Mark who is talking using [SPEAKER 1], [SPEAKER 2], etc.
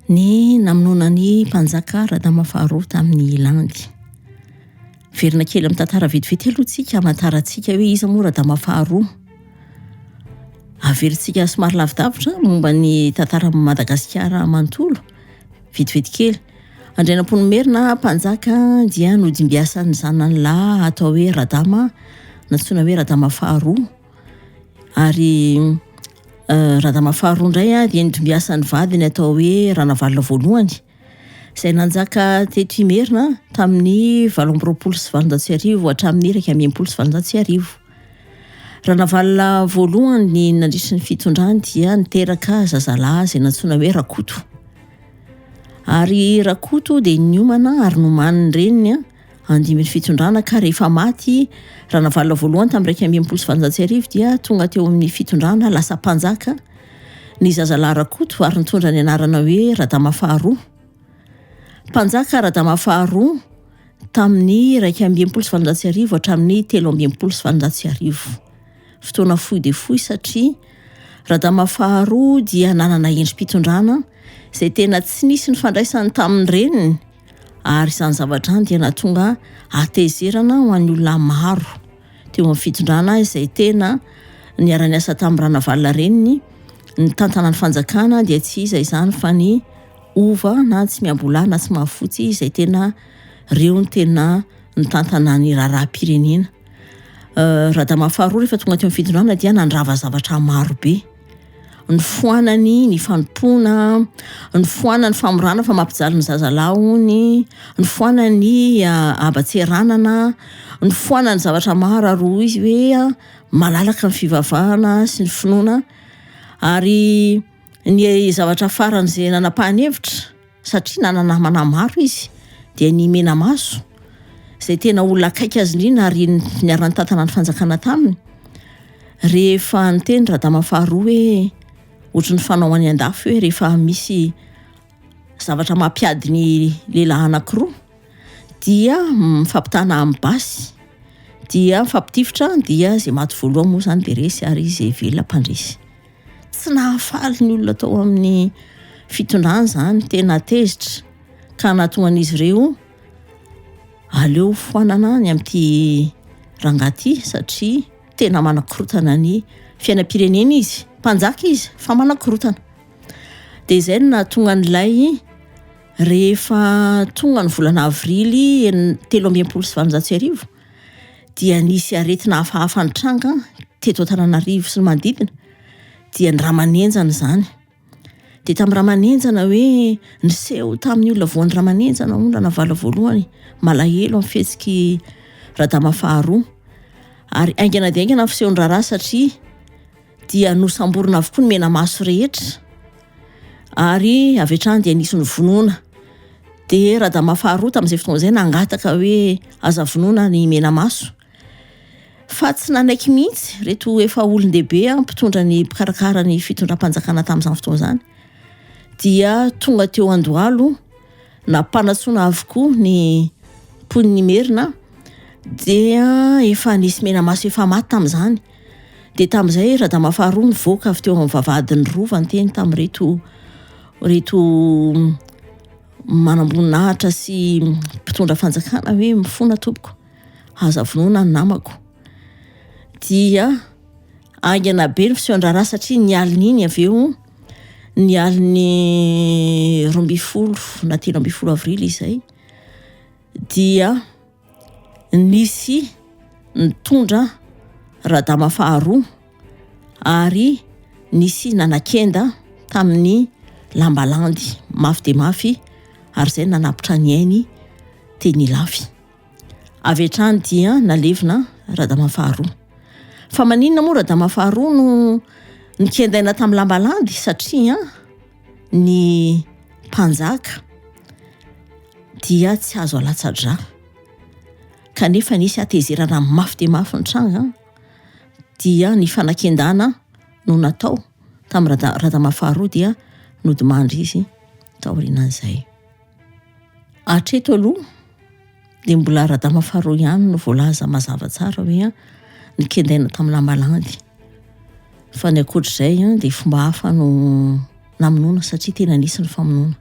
[SPEAKER 1] Ny namononany mpanjaka Radama faharoa tamin'ny Landy. Verina kely amin'ny tantara vetivety aloha tsika hamantarantsika hoe iza moa Radama faharoa. Averintsika somary lavidavitra momba ny tantara Madagasikara manontolo. Vetivety kely. Andrianampoinimerina mpanjaka dia nodimbiasan'ny zanany lahy atao hoe Radama, natsoina hoe Radama faharoa. Ary Radama faharoa indray dia nodimbiasan'ny vadiny atao hoe Ranavalona voalohany. Izay nanjaka teto Imerina tamin'ny 820 hatramin'ny 180. Ranavalona voalohany nandritra ny fitondrany dia niteraka zazalahy izay natsoina hoe Rakoto. Ary Rakoto dia niomana ary nomaniny reniny andiminy fitondrana ka rehefa maty Ranavalona voalohany tamin'ny 180 dia tonga teo amin'ny fitondrana lasa mpanjaka ny zazalahy Rakoto ary nitondra ny anarana hoe Radama faharoa. Mpanjaka Radama faharoa tamin'ny 180 hatramin'ny 380. Fotoana fohy dia fohy satria Radama faharoa dia nanana endrim-pitondrana izay tena tsy nisy ny fandraisany tamin'ny reniny, ary izany zavatra any dia nahatonga atezerana ho an'ny olona maro teo amin'ny fitondrana izay tena niara-niasa tamin'ny Ranavalona reniny. Ny tantana ny fanjakana dia tsy iza izany fa ny ova na tsy miambola na tsy mahafotsy izay tena reo ny tena ny tantana ny raharaham-pirenena. Radama faharoa rehefa tonga teo amin'ny fitondrana dia nandrava zavatra maro be. Ny foanany, ny fanompoana, ny foanany famorana fa mampijaly ny zazalahy hony, ny foanany abatseranana, ny foanany zavatra maro aroa izy hoe malalaka ny fivavahana sy ny finoana. Ary ny zavatra farany izay nanapahany-hevitra satria nananamana maro izy dia ny mena maso izay tena olona akaiky azy indrindra ary niarany tantana ny fanjakana taminy. Rehefa niteny Radama faharoa hoe ohatran'ny fanao any an-dafy hoe rehefa misy zavatra mampiady ny lehilahy anankiroa dia mifampitana amin'ny basy, dia mifampitifitra, dia izay maty voalohany moa izany dia resy ary izay velona mpandresy. Tsy nahafaly ny olona tao amin'ny fitondrana izany, tena tezitra ka nahatonga an'izy ireo aleo foanana ny amin'ity rangahy satria tena manakorotana ny fiainam-pirenena izy. Mpanjaka izy fa manakorotana. Dia izay no nahatonga an'ilay rehefa tonga ny volana avrily 380 dia nisy aretina hafahafa ny tranga teto Antananarivo sy ny manodidina, dia ny Ramanenjana izany. Dia tamin'ny Ramanenjana hoe niseho tamin'ny olona voan'ny Ramanenjana hono Ranavalona voalohany malahelo amin'ny fihetsiky Radama faharoa. Ary aingana dia aingana fisehony raharaha satria dia nosamborina avokoa ny mena maso rehetra, ary avy hatrany dia nisy ny vonoana. Dia Radama faharoa tamin'izay fotoana izay nangataka hoe aza vonoana ny mena maso, fa tsy nanaiky mihitsy reto efa olon-dehibe mpitondra ny mpikarakara ny fitondram-panjakana tamin'izany fotoana izany. Dia tonga teo Andohalo nampanatsoina avokoa ny mponiny Imerina, dia efa nisy mena maso efa maty tamin'izany. Dia tamin'izay Radama faharoa nivoaka avy teo amin'ny vavahadin'ny rova nyteny tamin'ireto manamboninahitra sy mpitondra fanjakana hoe mifona tompoko, aza vonoana ny namako. Dia aingana be ny fisehony raharaha satria nialiny iny avy eo, nialiny 12 na 13 avrily izay, dia nisy nitondra Radama faharoa ary nisy nanakenda tamin'ny lamba landy mafy dia mafy, ary izay nanapitra ny ainy teny lafy. Avy hatrany dia nalevina Radama faharoa. Fa maninona moa Radama faharoa no nikendaina tamin'ny lamba landy satria ny mpanjaka dia tsy azo alatsa-dra, kanefa nisy atezerana mafy dia mafy ny tranga, dia ny fanakendana no natao tamin'ny Radama faharoa dia nodimandry izy taorianan'izay. Hatreto aloha dia mbola Radama faharoa ihany no voalaza mazava tsara hoe nikendaina tamin'ny lamba landy. Fa ny ankoatr'izay dia fomba hafa no namonoana satria tena nisy ny famonoana.